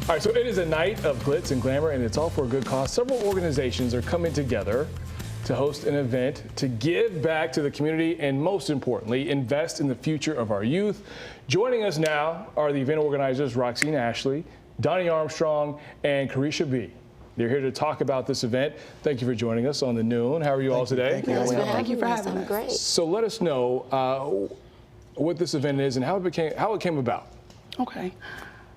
All right, so it is a night of glitz and glamour, and it's all for a good cause. Several organizations are coming together to host an event to give back to the community and, most importantly, invest in the future of our youth. Joining us now are the event organizers Roxanne Ashley, Donnie Armstrong, and Carisha B. They're here to talk about this event. Thank you for joining us on The Noon. How are you all today? Thank you for having us. Great. So let us know what this event is and how it came about. Okay.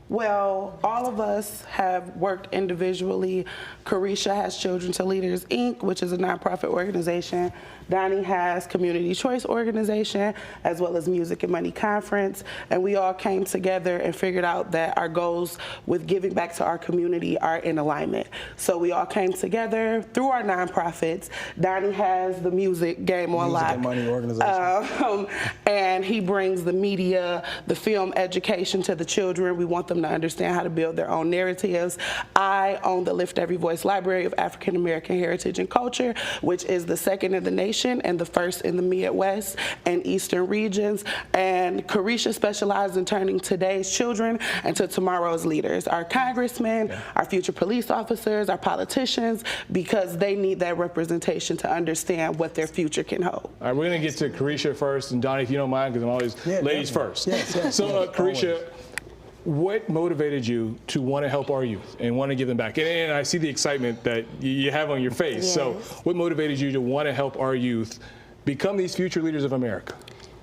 Well, all of us have worked individually. Carisha has Children to Leaders, Inc., which is a nonprofit organization. Donnie has Community Choice Organization, as well as Music and Money Conference. And we all came together and figured out that our goals with giving back to our community are in alignment. So we all came together through our nonprofits. Donnie has the Music Game on Lock. Music and Money Organization. And he brings the media, the film education to the children. We want them to understand how to build their own narratives. I own the Lift Every Voice Library of African American Heritage and Culture, which is the second in the nation and the first in the Midwest and Eastern regions. And Carisha specializes in turning today's children into tomorrow's leaders, our congressmen, our future police officers, our politicians, because they need that representation to understand what their future can hold. All right, we're going to get to Carisha first, and Donnie, if you don't mind, because I'm always ladies first. Yes. So, Carisha, what motivated you to want to help our youth and want to give them back? And I see the excitement that you have on your face. Yes. So what motivated you to want to help our youth become these future leaders of America?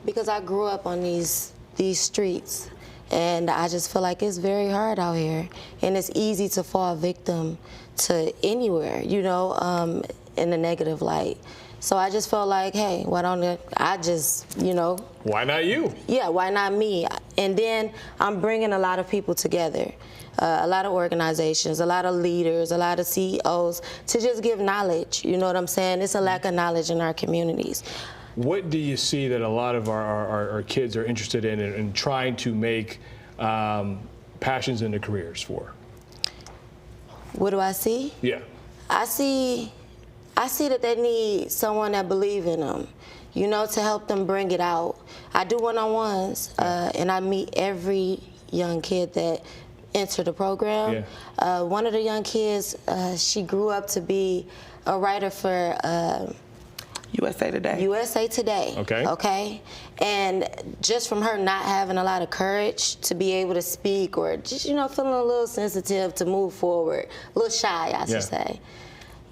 Because I grew up on these streets, and I just feel like it's very hard out here, and it's easy to fall victim to anywhere, you know, in a negative light. So I just felt like, hey, why don't I just, you know. Why not you? Yeah, why not me? And then I'm bringing a lot of people together, a lot of organizations, a lot of leaders, a lot of CEOs to just give knowledge. You know what I'm saying? It's a lack of knowledge in our communities. What do you see that a lot of our kids are interested in and trying to make passions into careers for? What do I see? Yeah. I see that they need someone that believes in them, you know, to help them bring it out. I do one-on-ones, and I meet every young kid that enter the program. Yeah. One of the young kids, she grew up to be a writer for USA Today. USA Today. Okay. Okay. And just from her not having a lot of courage to be able to speak, or just, you know, feeling a little sensitive to move forward, a little shy, I should say.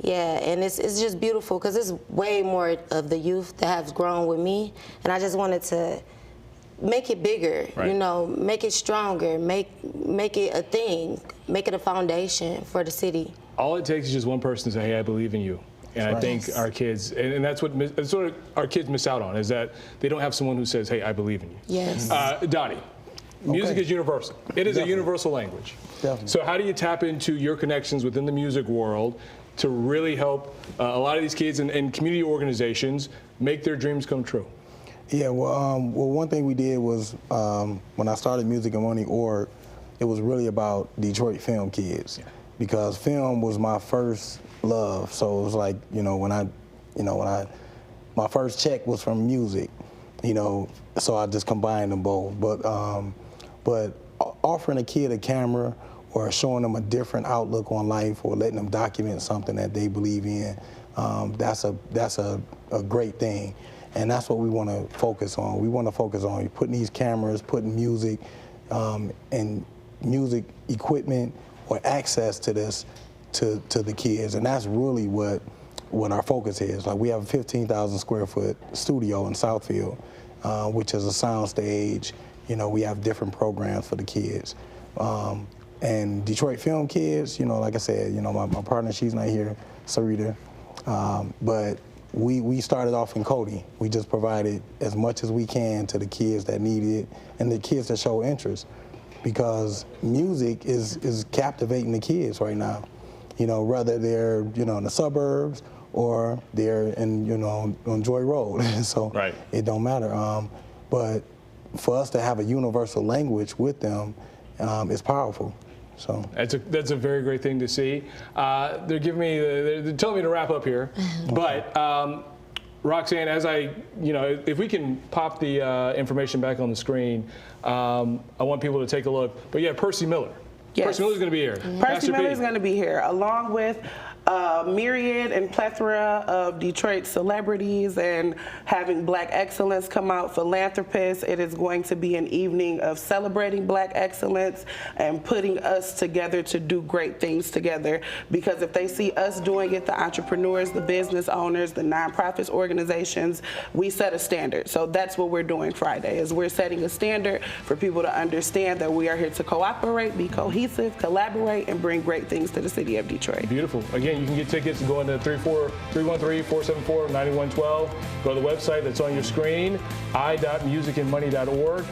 Yeah, and it's just beautiful because it's way more of the youth that has grown with me, and I just wanted to make it bigger, you know, make it stronger, make it a thing, make it a foundation for the city. All it takes is just one person to say, hey, I believe in you. And I think our kids, and that's what our kids miss out on, is that they don't have someone who says, hey, I believe in you. Yes. Donnie, music is universal. It is a universal language. Definitely. So how do you tap into your connections within the music world to really help a lot of these kids and community organizations make their dreams come true? Yeah, well, one thing we did was when I started Music and Money Org, it was really about Detroit film kids, because film was my first love. So it was like, my first check was from music, you know, so I just combined them both. But offering a kid a camera or showing them a different outlook on life, or letting them document something that they believe in, that's a great thing. And that's what we want to focus on. We want to focus on putting these cameras, putting music and music equipment or access to this to the kids. And that's really what our focus is. Like, we have a 15,000 square foot studio in Southfield, which is a sound stage. You know, we have different programs for the kids. And Detroit film kids, you know, like I said, you know, my partner, she's not here, Sarita, but we started off in Cody. We just provided as much as we can to the kids that need it and the kids that show interest, because music is captivating the kids right now. You know, whether they're, you know, in the suburbs or they're in, you know, on Joy Road. So it don't matter. But for us to have a universal language with them is powerful. So that's a very great thing to see. They're giving me, they're telling me to wrap up here, but Roxanne, as if we can pop the information back on the screen, I want people to take a look. But yeah, Percy Miller. Yes. Percy Miller's going to be here. Percy Miller is P. going to be here, along with a myriad and plethora of Detroit celebrities and having Black excellence come out, philanthropists. It is going to be an evening of celebrating Black excellence and putting us together to do great things together. Because if they see us doing it, the entrepreneurs, the business owners, the nonprofits, organizations, we set a standard. So that's what we're doing Friday, is we're setting a standard for people to understand that we are here to cooperate, be cohesive, collaborate, and bring great things to the city of Detroit. Beautiful. Again, you can get tickets going to 313-474-9112. Go to the website that's on your screen, i.musicandmoney.org.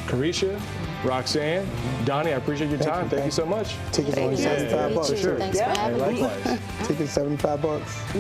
Carisha, Roxanne, Donnie, I appreciate your time. Thank you so much. Tickets only $75 For for sure. Thanks for having me. Likewise. Tickets $75.